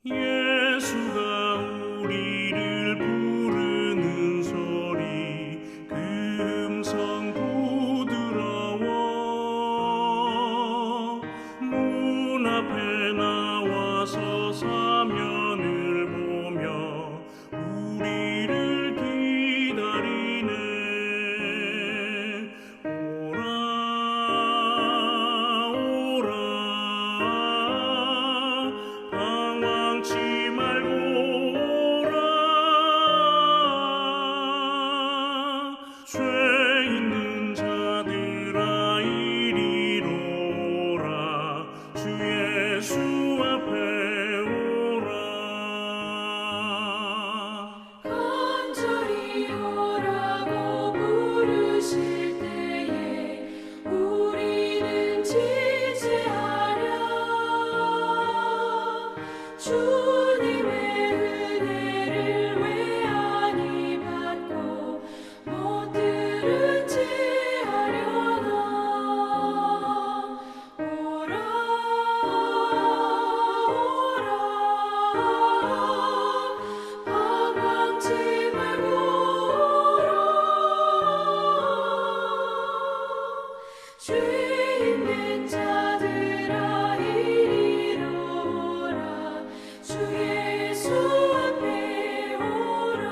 예수가 우리를 부르는 소리 금성 부드러워 문 앞에 나와서 사면을 보며 우리를 기다리네. 오라 오라 방황치 말고 오라. 죄 있는 자들아 이리로 오라. 주 예수 앞에 오라. 간절히 오라고 부르실 때에 우리는 지체하랴. 주님의 은혜를 왜 아니 받고 못 들은 채 하려나. 오라 오라 방황치 말고 오라. 죄 있는 자들아 이리로 오라. 주 예수 앞에 오라.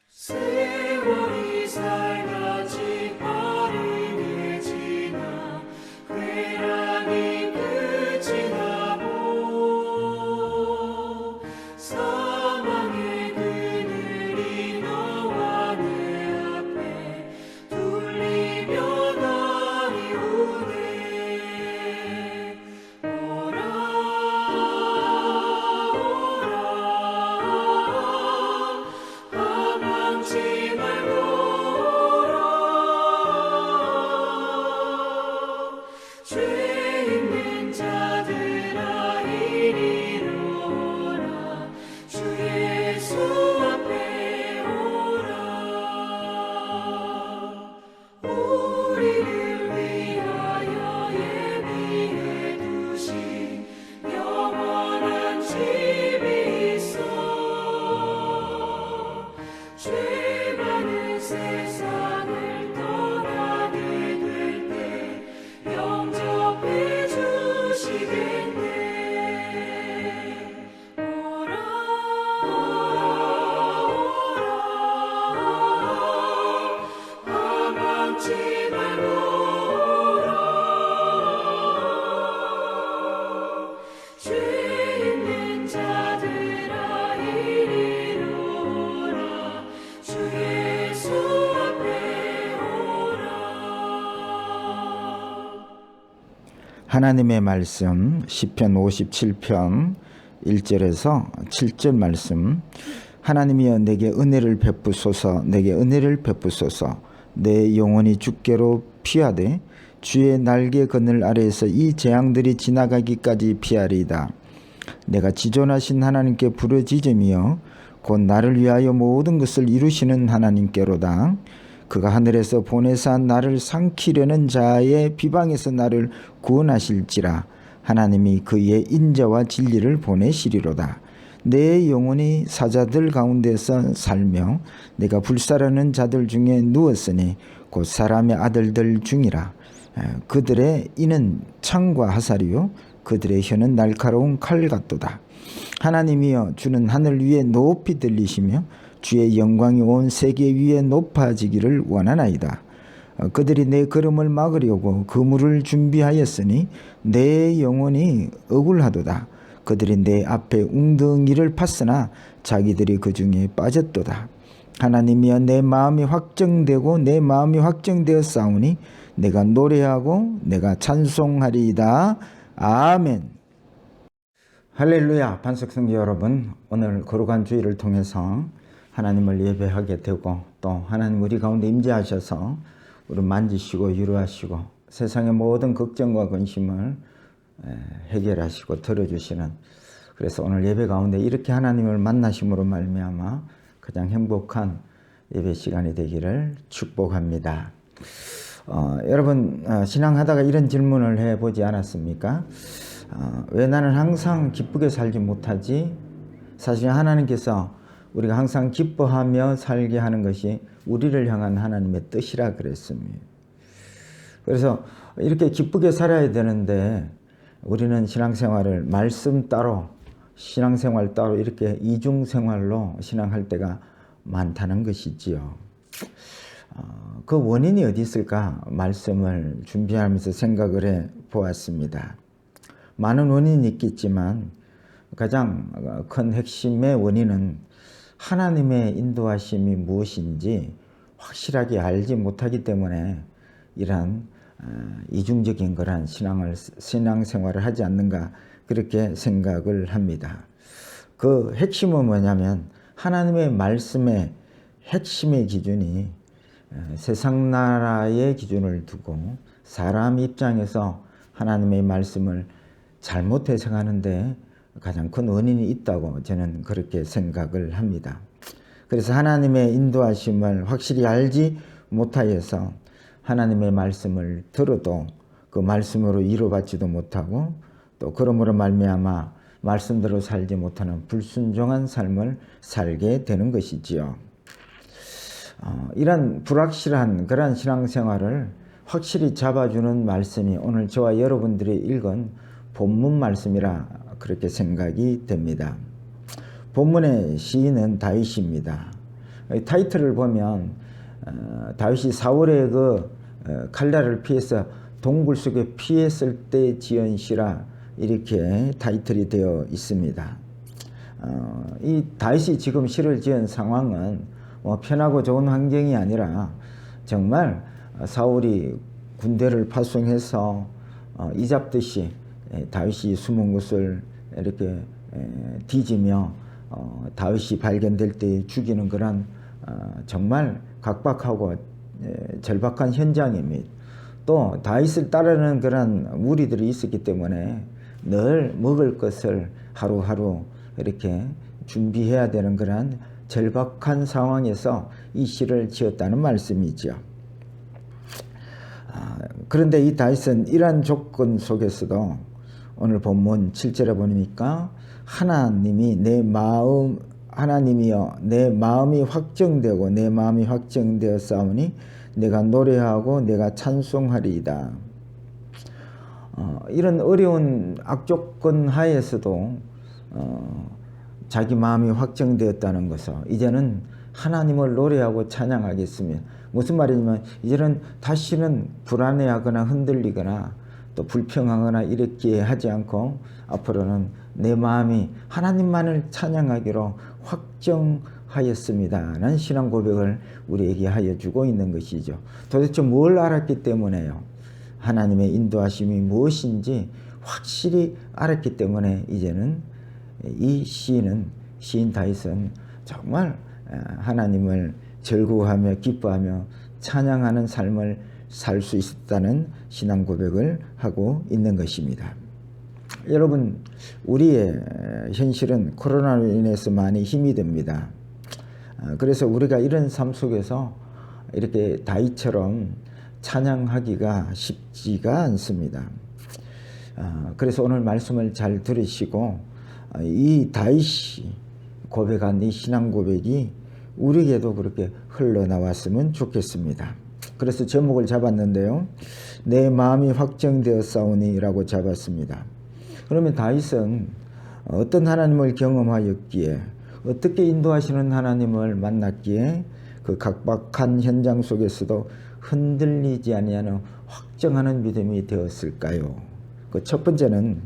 세월이 살같이 빠르게 지나 쾌락이 끝이 나고 사망의 그늘이 너와 내 앞에 둘리며 다리우네. 오라 오라 방황치 말고 오라. 죄 있는 자들아 이리로 오라. 주 예수 앞에 오라. 우리를 위하여 예비해 두신 영원한 집이 있어. 죄 많은 세상을 떠나게 될 때 영접해 주시겠네. 오라 오라 방황치 말고 오라. 죄 있는 자들아 이리로 오라. 주 예수 앞에 오라. 하나님의 말씀 시편 57편 1절에서 7절 말씀. 하나님이여 내게 은혜를 베푸소서. 내게 은혜를 베푸소서. 내 영혼이 주께로 피하되 주의 날개 그늘 아래에서 이 재앙들이 지나가기까지 피하리이다. 내가 지존하신 하나님께 부르짖으며 곧 나를 위하여 모든 것을 이루시는 하나님께로다. 그가 하늘에서 보내사 나를 삼키려는 자의 비방에서 나를 구원하실지라. 하나님이 그의 인자와 진리를 보내시리로다. 내 영혼이 사자들 가운데서 살며 내가 불사르는 자들 중에 누웠으니 곧 사람의 아들들 중이라. 그들의 이는 창과 화살이요 그들의 혀는 날카로운 칼 같도다. 하나님이여 주는 하늘 위에 높이 들리시며 주의 영광이 온 세계 위에 높아지기를 원하나이다. 그들이 내 걸음을 막으려고 그물을 준비하였으니 내 영혼이 억울하도다. 그들이 내 앞에 웅덩이를 팠으나 자기들이 그 중에 빠졌도다. 하나님이여 내 마음이 확정되고 내 마음이 확정되었사오니 내가 노래하고 내가 찬송하리이다. 아멘. 할렐루야. 반석성교 여러분, 오늘 거룩한 주일을 통해서 하나님을 예배하게 되고 또 하나님 우리 가운데 임재하셔서 우리 만지시고 위로하시고 세상의 모든 걱정과 근심을 해결하시고 들어주시는, 그래서 오늘 예배 가운데 이렇게 하나님을 만나심으로 말미암아 가장 행복한 예배 시간이 되기를 축복합니다. 여러분 신앙하다가 이런 질문을 해보지 않았습니까? 왜 나는 항상 기쁘게 살지 못하지? 사실 하나님께서 우리가 항상 기뻐하며 살게 하는 것이 우리를 향한 하나님의 뜻이라 그랬습니다. 그래서 이렇게 기쁘게 살아야 되는데 우리는 신앙생활을 말씀 따로 신앙생활 따로 이렇게 이중생활로 신앙할 때가 많다는 것이지요. 그 원인이 어디 있을까 말씀을 준비하면서 생각을 해 보았습니다. 많은 원인이 있겠지만 가장 큰 핵심의 원인은 하나님의 인도하심이 무엇인지 확실하게 알지 못하기 때문에 이러한 이중적인 그런 신앙생활을 하지 않는가 그렇게 생각을 합니다. 그 핵심은 뭐냐면 하나님의 말씀의 핵심의 기준이 세상 나라의 기준을 두고 사람 입장에서 하나님의 말씀을 잘못 해석하는데 가장 큰 원인이 있다고 저는 그렇게 생각을 합니다. 그래서 하나님의 인도하심을 확실히 알지 못하여서 하나님의 말씀을 들어도 그 말씀으로 위로받지도 못하고 또 그러므로 말미암아 말씀대로 살지 못하는 불순종한 삶을 살게 되는 것이지요. 이런 불확실한 그런 신앙생활을 확실히 잡아주는 말씀이 오늘 저와 여러분들이 읽은 본문 말씀이라 그렇게 생각이 됩니다. 본문의 시인은 다윗입니다. 타이틀을 보면 다윗이 사울의 그 칼날을 피해서 동굴 속에 피했을 때 지은 시라 이렇게 타이틀이 되어 있습니다. 이 다윗이 지금 시를 지은 상황은 편하고 좋은 환경이 아니라 정말 사울이 군대를 파송해서 이잡듯이 다윗이 숨은 곳을 이렇게 뒤지며 다윗이 발견될 때 죽이는 그런 정말 각박하고 절박한 현장입니다. 또 다윗을 따르는 그런 무리들이 있었기 때문에 늘 먹을 것을 하루하루 이렇게 준비해야 되는 그런 절박한 상황에서 이 시를 지었다는 말씀이죠. 그런데 이 다윗은 이러한 조건 속에서도 오늘 본문 7절에 보니까 하나님이여 내 마음이 확정되고 내 마음이 확정되었사오니 내가 노래하고 내가 찬송하리이다. 이런 어려운 악조건 하에서도 자기 마음이 확정되었다는 것은 이제는 하나님을 노래하고 찬양하겠으며, 무슨 말이냐면 이제는 다시는 불안해하거나 흔들리거나 또 불평하거나 이렇게 하지 않고 앞으로는 내 마음이 하나님만을 찬양하기로 확정하였습니다 라는 신앙 고백을 우리에게 하여 주고 있는 것이죠. 도대체 뭘 알았기 때문에요? 하나님의 인도하심이 무엇인지 확실히 알았기 때문에 이제는 이 시인 다윗은 정말 하나님을 즐거워하며 기뻐하며 찬양하는 삶을 살 수 있었다는 신앙 고백을 하고 있는 것입니다. 여러분, 우리의 현실은 코로나로 인해서 많이 힘이 듭니다. 그래서 우리가 이런 삶 속에서 이렇게 다윗처럼 찬양하기가 쉽지가 않습니다. 그래서 오늘 말씀을 잘 들으시고 이 다윗이 고백한 이 신앙 고백이 우리에게도 그렇게 흘러나왔으면 좋겠습니다. 그래서 제목을 잡았는데요. 내 마음이 확정되었사오니 라고 잡았습니다. 그러면 다윗은 어떤 하나님을 경험하였기에, 어떻게 인도하시는 하나님을 만났기에 그 각박한 현장 속에서도 흔들리지 아니하는 확정하는 믿음이 되었을까요? 그 첫 번째는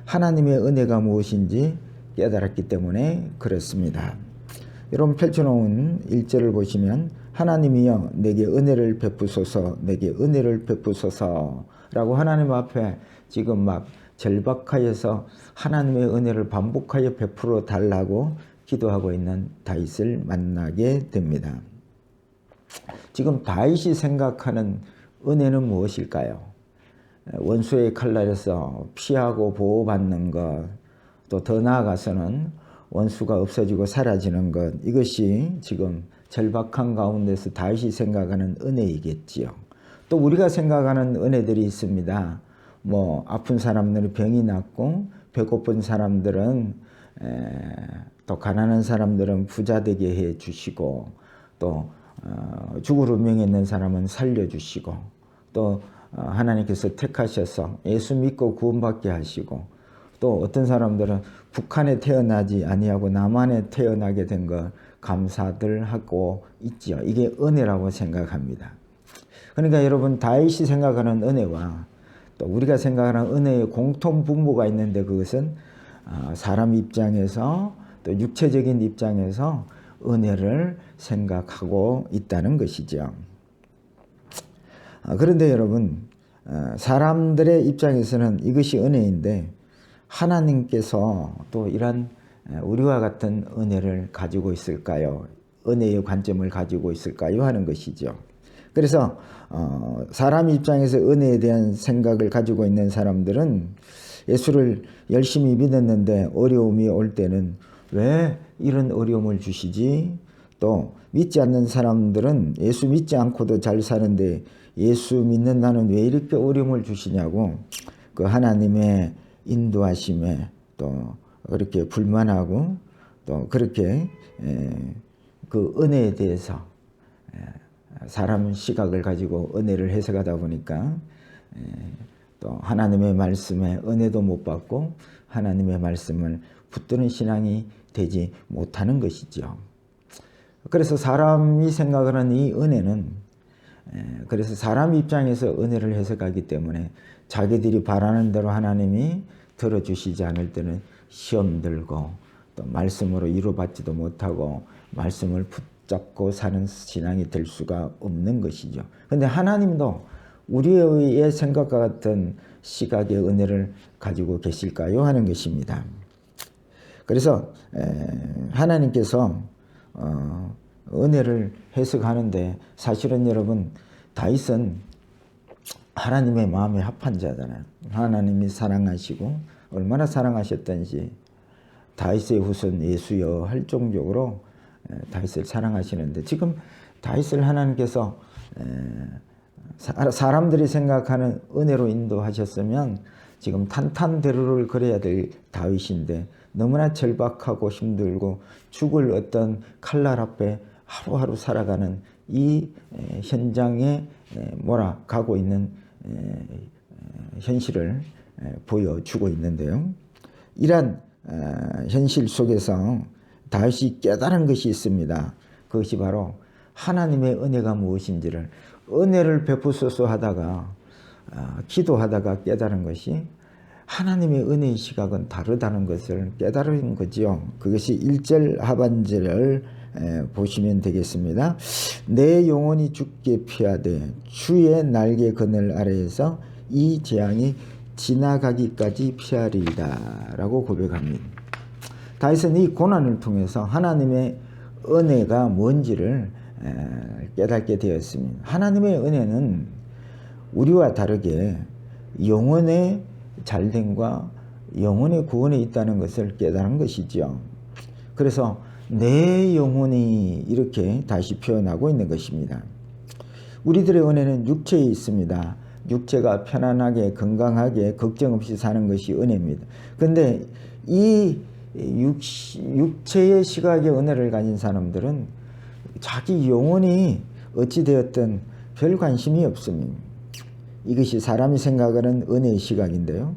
하나님의 은혜가 무엇인지 깨달았기 때문에 그렇습니다. 여러분 펼쳐놓은 1절을 보시면 하나님이여 내게 은혜를 베푸소서 내게 은혜를 베푸소서 라고 하나님 앞에 지금 막 절박하여서 하나님의 은혜를 반복하여 베풀어 달라고 기도하고 있는 다윗을 만나게 됩니다. 지금 다윗이 생각하는 은혜는 무엇일까요? 원수의 칼날에서 피하고 보호받는 것, 또 더 나아가서는 원수가 없어지고 사라지는 것, 이것이 지금 절박한 가운데서 다윗이 생각하는 은혜이겠지요. 또 우리가 생각하는 은혜들이 있습니다. 뭐 아픈 사람들은 병이 낫고, 배고픈 사람들은 또 가난한 사람들은 부자 되게 해 주시고, 또 죽을 운명에 있는 사람은 살려주시고, 또 하나님께서 택하셔서 예수 믿고 구원받게 하시고, 또 어떤 사람들은 북한에 태어나지 아니하고 남한에 태어나게 된 것 감사들 하고 있지요. 이게 은혜라고 생각합니다. 그러니까 여러분, 다윗이 생각하는 은혜와 또 우리가 생각하는 은혜의 공통 분모가 있는데, 그것은 사람 입장에서 또 육체적인 입장에서 은혜를 생각하고 있다는 것이죠. 그런데 여러분, 사람들의 입장에서는 이것이 은혜인데, 하나님께서 또 이런 우리와 같은 은혜를 가지고 있을까요? 은혜의 관점을 가지고 있을까요? 하는 것이죠. 그래서 사람 입장에서 은혜에 대한 생각을 가지고 있는 사람들은 예수를 열심히 믿었는데 어려움이 올 때는 왜 이런 어려움을 주시지? 또 믿지 않는 사람들은 예수 믿지 않고도 잘 사는데 예수 믿는 나는 왜 이렇게 어려움을 주시냐고, 그 하나님의 인도하심에 또 그렇게 불만하고, 또 그렇게 그 은혜에 대해서 사람 시각을 가지고 은혜를 해석하다 보니까 또 하나님의 말씀에 은혜도 못 받고 하나님의 말씀을 붙드는 신앙이 되지 못하는 것이죠. 그래서 사람이 생각하는 이 은혜는, 그래서 사람 입장에서 은혜를 해석하기 때문에 자기들이 바라는 대로 하나님이 들어주시지 않을 때는 시험 들고, 또 말씀으로 이루받지도 못하고 말씀을 붙잡고 사는 신앙이 될 수가 없는 것이죠. 그런데 하나님도 우리의 생각과 같은 시각의 은혜를 가지고 계실까요? 하는 것입니다. 그래서 하나님께서 은혜를 해석하는데, 사실은 여러분, 다윗은 하나님의 마음에 합한 자잖아요. 하나님이 사랑하시고 얼마나 사랑하셨던지 다윗의 후손 예수여 할 정도로 다윗을 사랑하시는데, 지금 다윗을 하나님께서 사람들이 생각하는 은혜로 인도하셨으면 지금 탄탄대로를 걸어야 될 다윗인데, 너무나 절박하고 힘들고 죽을 어떤 칼날 앞에 하루하루 살아가는 이 현장에 몰아가고 있는 현실을 보여주고 있는데요. 이러한 현실 속에서 다윗이 깨달은 것이 있습니다. 그것이 바로 하나님의 은혜가 무엇인지를, 은혜를 베푸소서 하다가 기도하다가 깨달은 것이 하나님의 은혜의 시각은 다르다는 것을 깨달은 거지요. 그것이 1절 하반절을 보시면 되겠습니다. 내 영혼이 죽게 피하되 주의 날개 그늘 아래에서 이 재앙이 지나가기까지 피하리이다 라고 고백합니다. 다윗은 이 고난을 통해서 하나님의 은혜가 뭔지를 깨닫게 되었습니다. 하나님의 은혜는 우리와 다르게 영혼의 잘됨과 영혼의 구원에 있다는 것을 깨달은 것이죠. 그래서 내 영혼이 이렇게 다시 표현하고 있는 것입니다. 우리들의 은혜는 육체에 있습니다. 육체가 편안하게 건강하게 걱정 없이 사는 것이 은혜입니다. 그런데 이 육체의 시각의 은혜를 가진 사람들은 자기 영혼이 어찌되었든 별 관심이 없습니다. 이것이 사람이 생각하는 은혜의 시각인데요.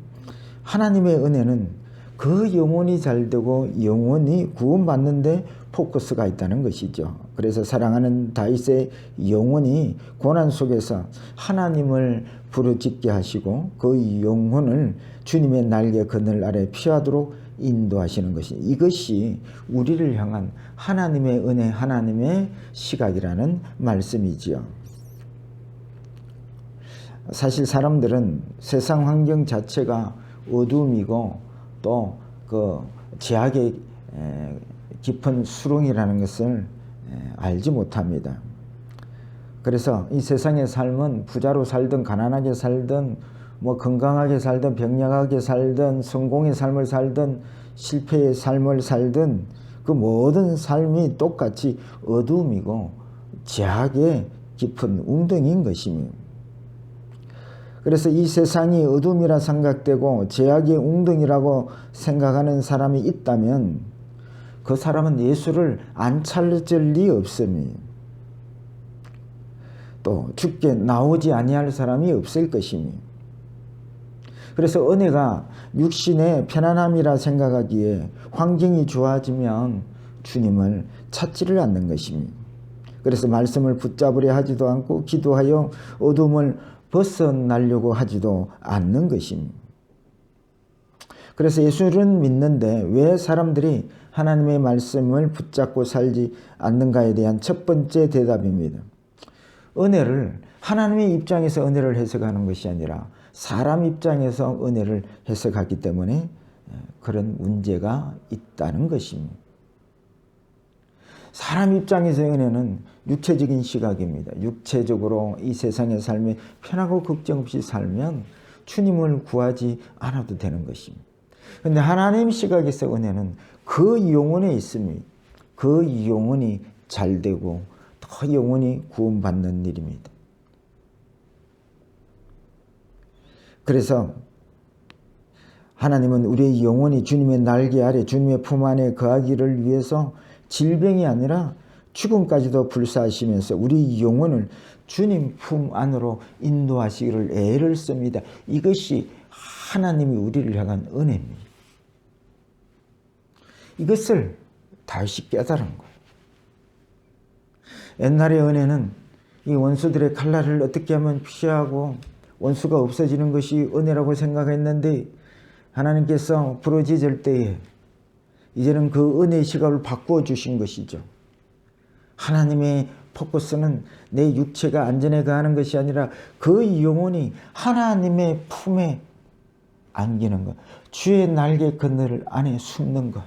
하나님의 은혜는 그 영혼이 잘되고 영혼이 구원받는데 포커스가 있다는 것이죠. 그래서 사랑하는 다윗의 영혼이 고난 속에서 하나님을 부르짖게 하시고 그 영혼을 주님의 날개 그늘 아래 피하도록 인도하시는 것이, 이것이 우리를 향한 하나님의 은혜, 하나님의 시각이라는 말씀이지요. 사실 사람들은 세상 환경 자체가 어둠이고 또 그 죄악의 깊은 수렁이라는 것을 알지 못합니다. 그래서 이 세상의 삶은 부자로 살든 가난하게 살든 뭐 건강하게 살든 병약하게 살든 성공의 삶을 살든 실패의 삶을 살든 그 모든 삶이 똑같이 어두움이고 죄악의 깊은 웅덩이인 것입니다. 그래서 이 세상이 어둠이라 생각되고 죄악의 웅덩이라고 생각하는 사람이 있다면 그 사람은 예수를 안 찾을 리 없습니다. 또 죽게 나오지 아니할 사람이 없을 것입니다. 그래서 은혜가 육신의 편안함이라 생각하기에 환경이 좋아지면 주님을 찾지를 않는 것입니다. 그래서 말씀을 붙잡으려 하지도 않고 기도하여 어둠을 벗어나려고 하지도 않는 것입니다. 그래서 예수를 믿는데 왜 사람들이 하나님의 말씀을 붙잡고 살지 않는가에 대한 첫 번째 대답입니다. 은혜를 하나님의 입장에서 은혜를 해석하는 것이 아니라 사람 입장에서 은혜를 해석하기 때문에 그런 문제가 있다는 것입니다. 사람 입장에서의 은혜는 육체적인 시각입니다. 육체적으로 이 세상의 삶에 편하고 걱정 없이 살면 주님을 구하지 않아도 되는 것입니다. 그런데 하나님 시각에서 은혜는 그 영혼에 있습니다. 그 영혼이 잘되고 더 영혼이 구원받는 일입니다. 그래서 하나님은 우리의 영혼이 주님의 날개 아래 주님의 품 안에 거하기를 위해서 질병이 아니라 죽음까지도 불사하시면서 우리 영혼을 주님 품 안으로 인도하시기를 애를 씁니다. 이것이 하나님이 우리를 향한 은혜입니다. 이것을 다시 깨달은 거예요. 옛날의 은혜는 이 원수들의 칼날을 어떻게 하면 피하고 원수가 없어지는 것이 은혜라고 생각했는데 하나님께서 부르짖을 때에 이제는 그 은혜의 시각을 바꾸어 주신 것이죠. 하나님의 포커스는 내 육체가 안전에 거하는 것이 아니라 그 영혼이 하나님의 품에 안기는 것, 주의 날개 그늘 안에 숨는 것,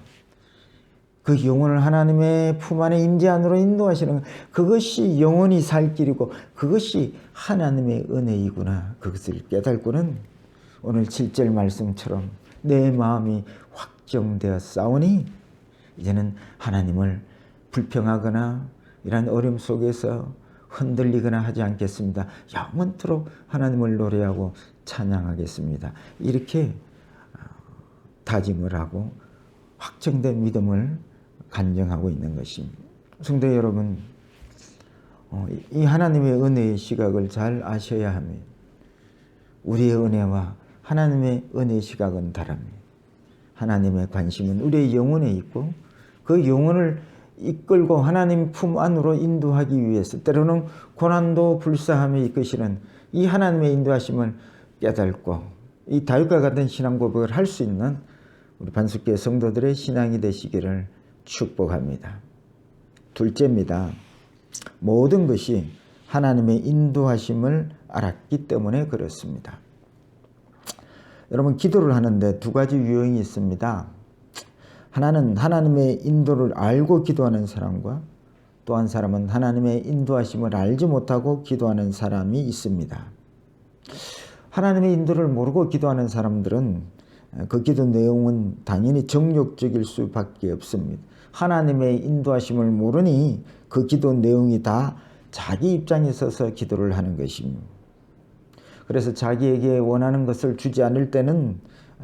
그 영혼을 하나님의 품 안에 임재 안으로 인도하시는 것, 그것이 영혼이 살 길이고 그것이 하나님의 은혜이구나. 그것을 깨닫고는 오늘 7절 말씀처럼 내 마음이 확정되었사오니 이제는 하나님을 불평하거나 이런 어려움 속에서 흔들리거나 하지 않겠습니다. 영원토록 하나님을 노래하고 찬양하겠습니다. 이렇게 다짐을 하고 확정된 믿음을 간증하고 있는 것입니다. 성도 여러분, 이 하나님의 은혜의 시각을 잘 아셔야 합니다. 우리의 은혜와 하나님의 은혜의 시각은 다릅니다. 하나님의 관심은 우리의 영혼에 있고 그 영혼을 이끌고 하나님 품 안으로 인도하기 위해서 때로는 고난도 불사함에 이끄시는 이 하나님의 인도하심을 깨닫고 이 다윗과 같은 신앙 고백을 할 수 있는 우리 반석교회 성도들의 신앙이 되시기를 축복합니다. 둘째입니다. 모든 것이 하나님의 인도하심을 알았기 때문에 그렇습니다. 여러분, 기도를 하는데 두 가지 유형이 있습니다. 하나는 하나님의 인도를 알고 기도하는 사람과 또 한 사람은 하나님의 인도하심을 알지 못하고 기도하는 사람이 있습니다. 하나님의 인도를 모르고 기도하는 사람들은 그 기도 내용은 당연히 정욕적일 수밖에 없습니다. 하나님의 인도하심을 모르니 그 기도 내용이 다 자기 입장에 서서 기도를 하는 것입니다. 그래서 자기에게 원하는 것을 주지 않을 때는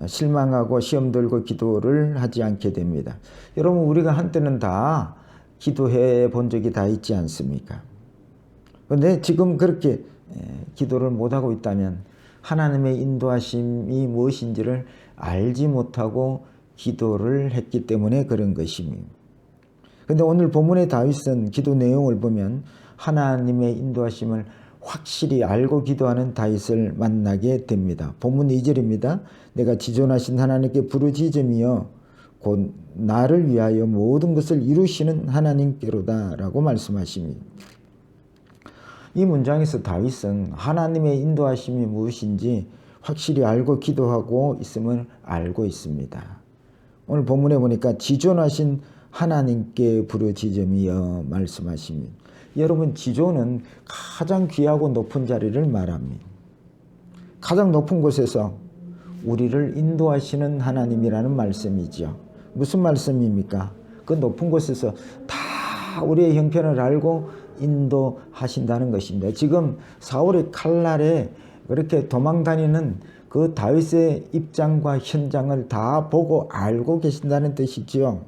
실망하고 시험 들고 기도를 하지 않게 됩니다. 여러분, 우리가 한때는 다 기도해 본 적이 다 있지 않습니까? 그런데 지금 그렇게 기도를 못하고 있다면 하나님의 인도하심이 무엇인지를 알지 못하고 기도를 했기 때문에 그런 것입니다. 그런데 오늘 본문의 다윗은 기도 내용을 보면 하나님의 인도하심을 확실히 알고 기도하는 다윗을 만나게 됩니다. 본문 2절입니다. 내가 지존하신 하나님께 부르짖으며 곧 나를 위하여 모든 것을 이루시는 하나님께로다 라고 말씀하십니다. 이 문장에서 다윗은 하나님의 인도하심이 무엇인지 확실히 알고 기도하고 있음을 알고 있습니다. 오늘 본문에 보니까 지존하신 하나님께 부르짖으며 말씀하십니다. 여러분, 지조는 가장 귀하고 높은 자리를 말합니다. 가장 높은 곳에서 우리를 인도하시는 하나님이라는 말씀이죠. 무슨 말씀입니까? 그 높은 곳에서 다 우리의 형편을 알고 인도하신다는 것입니다. 지금 사울의 칼날에 그렇게 도망다니는 그 다윗의 입장과 현장을 다 보고 알고 계신다는 뜻이지요.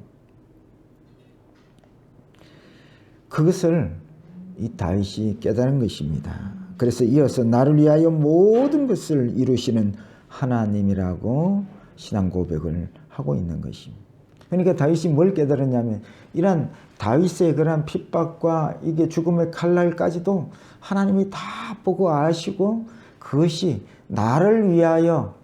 그것을 이 다윗이 깨달은 것입니다. 그래서 이어서 나를 위하여 모든 것을 이루시는 하나님이라고 신앙 고백을 하고 있는 것입니다. 그러니까 다윗이 뭘 깨달았냐면 이런 다윗의 그런 핍박과 이게 죽음의 칼날까지도 하나님이 다 보고 아시고 그것이 나를 위하여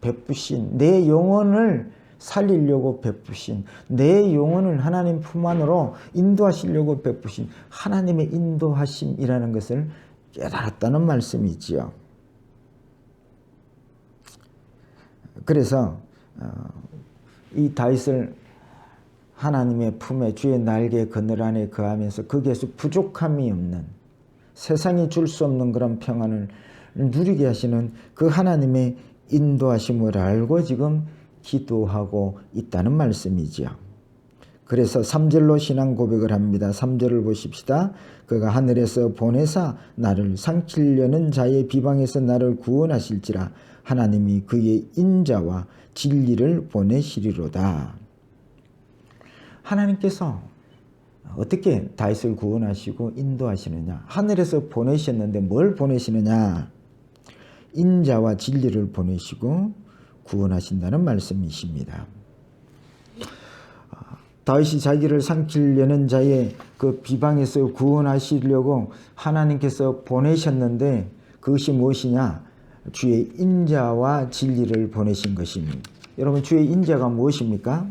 베푸신, 내 영혼을 살리려고 베푸신, 내 영혼을 하나님 품 안으로 인도하시려고 베푸신 하나님의 인도하심이라는 것을 깨달았다는 말씀이지요. 그래서 이 다윗을 하나님의 품에 주의 날개 그늘 안에 거하면서 거기에서 부족함이 없는, 세상이 줄 수 없는 그런 평안을 누리게 하시는 그 하나님의 인도하심을 알고 지금 기도하고 있다는 말씀이지요. 그래서 3절로 신앙 고백을 합니다. 3절을 보십시다. 그가 하늘에서 보내사 나를 삼키려는 자의 비방에서 나를 구원하실지라 하나님이 그의 인자와 진리를 보내시리로다. 하나님께서 어떻게 다윗을 구원하시고 인도하시느냐? 하늘에서 보내셨는데 뭘 보내시느냐? 인자와 진리를 보내시고 구원하신다는 말씀이십니다. 다윗이 자기를 삼키려는 자의 그 비방에서 구원하시려고 하나님께서 보내셨는데 그것이 무엇이냐? 주의 인자와 진리를 보내신 것입니다. 여러분, 주의 인자가 무엇입니까?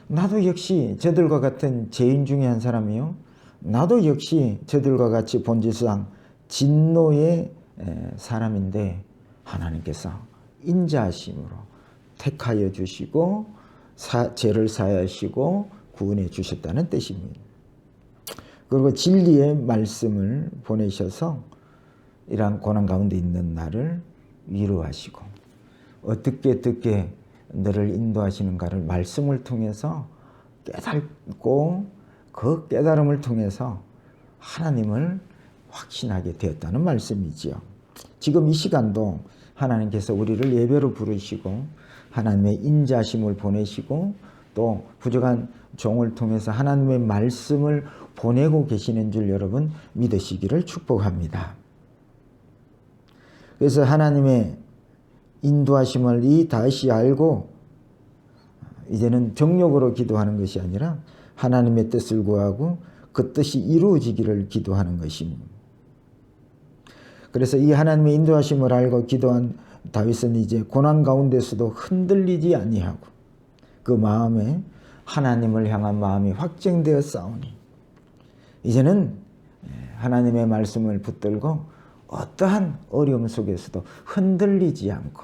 나도 역시 저들과 같은 죄인 중에 한 사람이요. 나도 역시 저들과 같이 본질상 진노의 사람인데 하나님께서 인자하심으로 택하여 주시고 죄를 사하시고 구원해 주셨다는 뜻입니다. 그리고 진리의 말씀을 보내셔서 이러한 고난 가운데 있는 나를 위로하시고 어떻게 너를 인도하시는가를 말씀을 통해서 깨닫고 그 깨달음을 통해서 하나님을 확신하게 되었다는 말씀이지요. 지금 이 시간도 하나님께서 우리를 예배로 부르시고 하나님의 인자심을 보내시고 또 부족한 종을 통해서 하나님의 말씀을 보내고 계시는 줄 여러분 믿으시기를 축복합니다. 그래서 하나님의 인도하심을 이 다윗이 알고 이제는 정욕으로 기도하는 것이 아니라 하나님의 뜻을 구하고 그 뜻이 이루어지기를 기도하는 것입니다. 그래서 이 하나님의 인도하심을 알고 기도한 다윗은 이제 고난 가운데서도 흔들리지 아니하고 그 마음에 하나님을 향한 마음이 확정되어 싸우니 이제는 하나님의 말씀을 붙들고 어떠한 어려움 속에서도 흔들리지 않고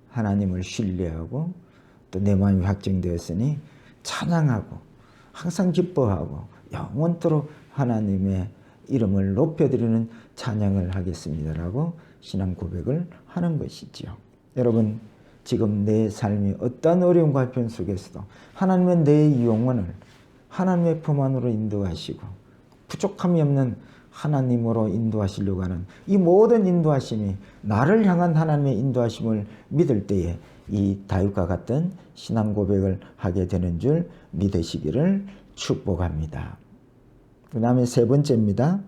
하나님을 신뢰하고 또 내 마음이 확정되었으니 찬양하고 항상 기뻐하고 영원토록 하나님의 이름을 높여드리는 찬양을 하겠습니다라고 신앙 고백을 하는 것이지요. 여러분, 지금 내 삶이 어떤 어려움과 형편 속에서도 하나님은 내 영혼을 하나님의 품 안으로 인도하시고 부족함이 없는 하나님으로 인도하시려고 하는 이 모든 인도하심이 나를 향한 하나님의 인도하심을 믿을 때에 이 다윗과 같은 신앙 고백을 하게 되는 줄 믿으시기를 축복합니다. 그 다음에 세 번째입니다.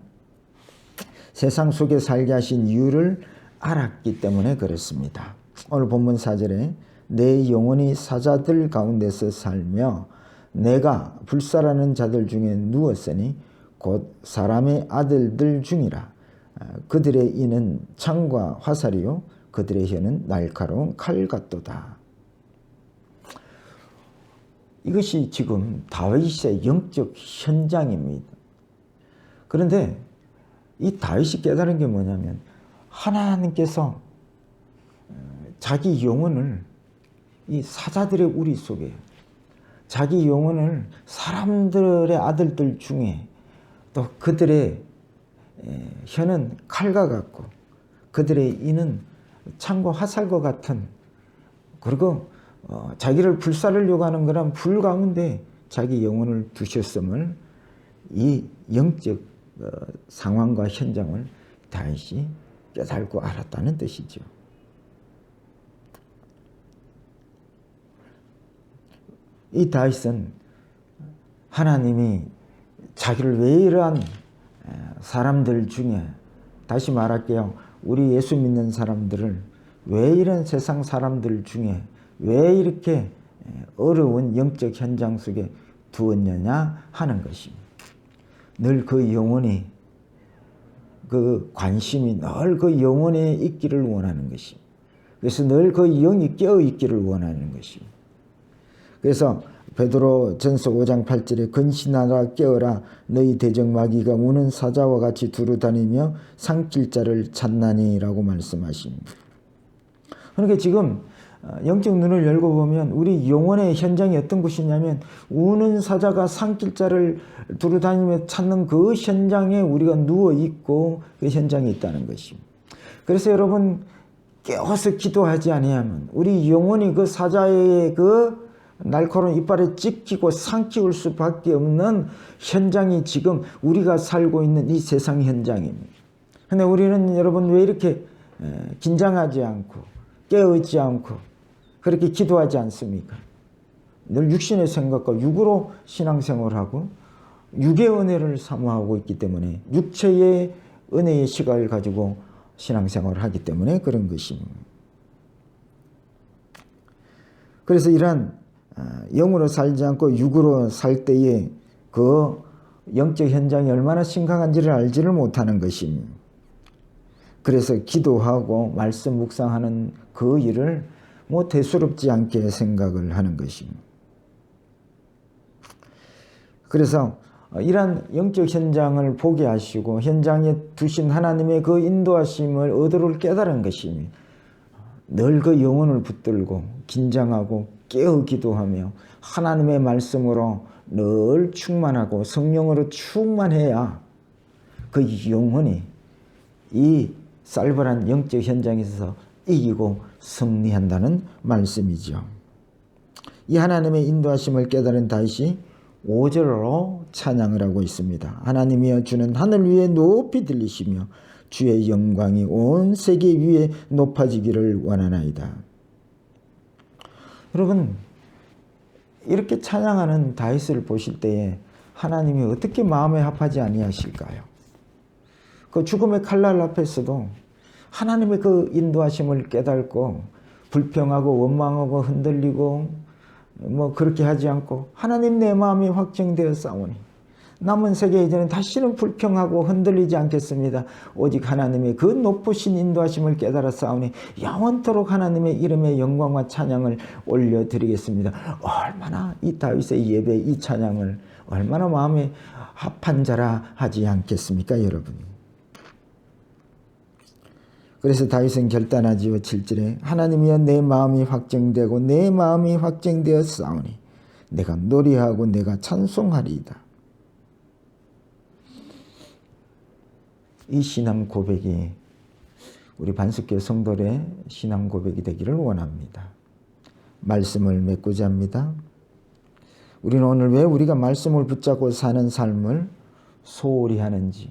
세상 속에 살게 하신 이유를 알았기 때문에 그렇습니다. 오늘 본문 4절에 내 영혼이 사자들 가운데서 살며 내가 불살하는 자들 중에 누웠으니 곧 사람의 아들들 중이라. 그들의 이는 창과 화살이요 그들의 혀는 날카로운 칼 같도다. 이것이 지금 다윗의 영적 현장입니다. 그런데 이 다윗이 깨달은 게 뭐냐면 하나님께서 자기 영혼을 이 사자들의 우리 속에 자기 영혼을 사람들의 아들들 중에 또 그들의 혀는 칼과 같고 그들의 이는 창과 화살과 같은, 그리고 자기를 불살으려고 하는 그런 불 가운데 자기 영혼을 두셨음을 이 영적 상황과 현장을 다윗이 깨달고 알았다는 뜻이죠. 이 다윗은 하나님이 자기를 왜 이러한 사람들 중에, 다시 말할게요, 우리 예수 믿는 사람들을 왜 이런 세상 사람들 중에 왜 이렇게 어려운 영적 현장 속에 두었느냐 하는 것입니다. 늘 그 영혼이, 그 관심이 늘 그 영혼에 있기를 원하는 것입니다. 그래서 늘 그 영이 깨어 있기를 원하는 것입니다. 그래서 베드로 전서 5장 8절에 근신하라 깨어라 너희 대적마귀가 우는 사자와 같이 두루 다니며 삼킬 자를 찾나니라고 말씀하십니다. 그러니까 지금 영적 눈을 열고 보면 우리 영혼의 현장이 어떤 곳이냐면 우는 사자가 삼킬 자를 두루 다니며 찾는 그 현장에 우리가 누워있고 그 현장에 있다는 것입니다. 그래서 여러분 깨어서 기도하지 아니하면 우리 영혼이 그 사자의 그 날카로운 이빨에 찍히고 삼키울 수밖에 없는 현장이 지금 우리가 살고 있는 이 세상 현장입니다. 그런데 우리는 여러분 왜 이렇게 긴장하지 않고 깨어있지 않고 그렇게 기도하지 않습니까? 늘 육신의 생각과 육으로 신앙생활하고 육의 은혜를 사모하고 있기 때문에 육체의 은혜의 시각을 가지고 신앙생활을 하기 때문에 그런 것입니다. 그래서 이러한 영으로 살지 않고 육으로 살 때에 그 영적 현장이 얼마나 심각한지를 알지를 못하는 것입니다. 그래서 기도하고 말씀 묵상하는 그 일을 뭐 대수롭지 않게 생각을 하는 것입니다. 그래서 이러한 영적 현장을 보게 하시고 현장에 두신 하나님의 그 인도하심을 의도를 깨달은 것입니다. 늘 그 영혼을 붙들고 긴장하고 깨어 기도하며 하나님의 말씀으로 늘 충만하고 성령으로 충만해야 그 영혼이 이 살벌한 영적 현장에서 이기고 승리한다는 말씀이죠. 이 하나님의 인도하심을 깨달은 다윗이 5절로 찬양을 하고 있습니다. 하나님이여 주는 하늘 위에 높이 들리시며 주의 영광이 온 세계 위에 높아지기를 원하나이다. 여러분 이렇게 찬양하는 다윗을 보실 때에 하나님이 어떻게 마음에 합하지 아니하실까요? 그 죽음의 칼날 앞에서도 하나님의 그 인도하심을 깨닫고 불평하고 원망하고 흔들리고 뭐 그렇게 하지 않고 하나님 내 마음이 확정되어 싸우니 남은 세계 이제는 다시는 불평하고 흔들리지 않겠습니다. 오직 하나님의 그 높으신 인도하심을 깨달아 싸우니 영원토록 하나님의 이름의 영광과 찬양을 올려드리겠습니다. 얼마나 이 다윗의 예배, 이 찬양을 얼마나 마음에 합한 자라 하지 않겠습니까, 여러분? 그래서 다윗은 결단하지요. 7절에 하나님이여 내 마음이 확정되고 내 마음이 확정되어 싸우니 내가 노래하고 내가 찬송하리이다. 이 신앙 고백이 우리 반석교 성도의 신앙 고백이 되기를 원합니다. 말씀을 맺고자 합니다. 우리는 오늘 왜 우리가 말씀을 붙잡고 사는 삶을 소홀히 하는지,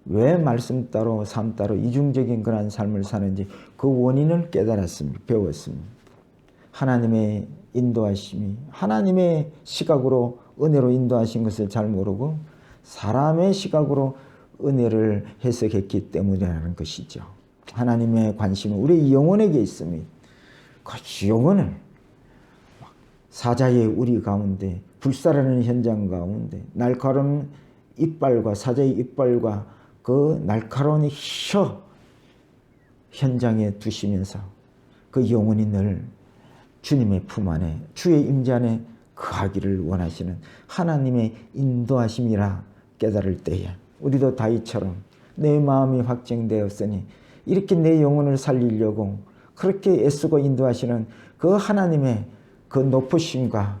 왜 말씀 따로 삶 따로 이중적인 그런 삶을 사는지 그 원인을 깨달았습니다. 배웠습니다. 하나님의 인도하심이 하나님의 시각으로 은혜로 인도하신 것을 잘 모르고 사람의 시각으로 은혜를 해석했기 때문이라는 것이죠. 하나님의 관심은 우리 영혼에게 있습니다. 그 영혼을 사자의 우리 가운데 불살하는 현장 가운데 날카로운 이빨과 사자의 이빨과 그 날카로운 혀 현장에 두시면서 그 영혼이 늘 주님의 품 안에 주의 임재 안에 거하기를 원하시는 하나님의 인도하심이라 깨달을 때에 우리도 다윗처럼 내 마음이 확정되었으니 이렇게 내 영혼을 살리려고 그렇게 애쓰고 인도하시는 그 하나님의 그 높으심과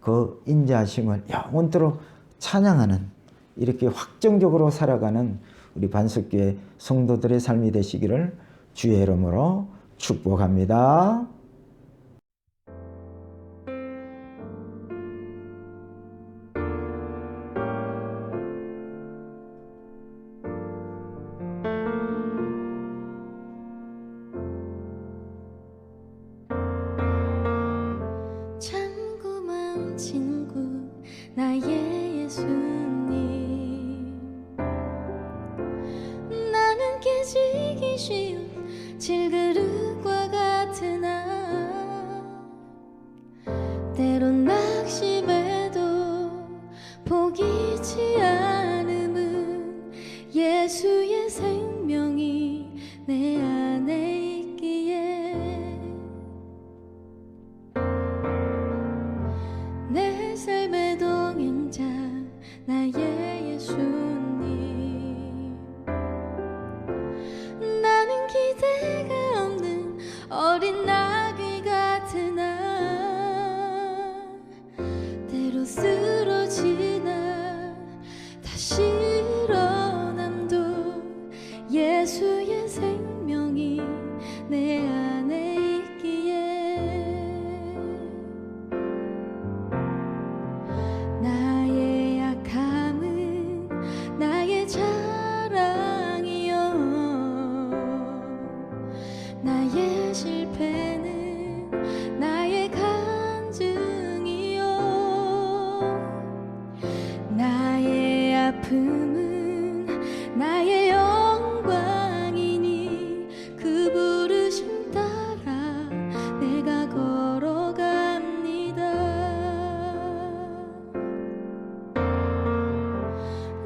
그 그 인자하심을 영원토록 찬양하는, 이렇게 확정적으로 살아가는 우리 반석교회 성도들의 삶이 되시기를 주의 이름으로 축복합니다. 참 고마운 친구 나의 예수님, 나는 깨지기 쉬운 질그릇과 같으나 때론 낙심해도 포기치 않음은 예수의 생명이 내 안에 있기에 내 삶의 동행자 나의 예수님, 나는 기대가 없는 어린 나귀 같으나 때로 쓰러지나 다시 일어남도 예수의 생명이 내 안에 있기에 나의 약함은 나의 자랑이요, 나의 실패는 나의 간증이요, 나의 아픔은 나의 영광이니 그 부르심 따라 내가 걸어갑니다.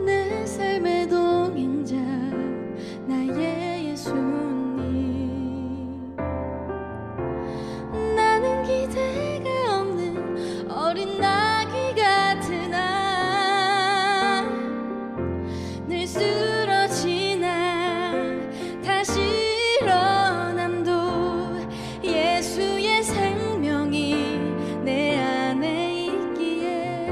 내 삶의 동행자 나의 예수님, 나는 기대가 없는 어린 나귀 같으나 늘 쓰러지나 다시 일어남도 예수의 생명이 내 안에 있기에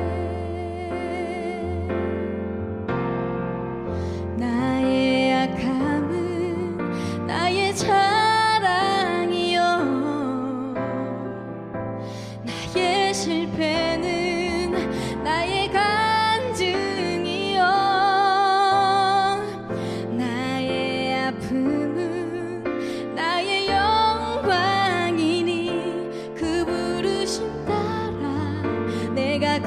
나의 약함은 나의 자랑이요, 나의 실패는 나의 간증이요, 나의 아픔은 나의 영광이니 그 부르심 따라 내가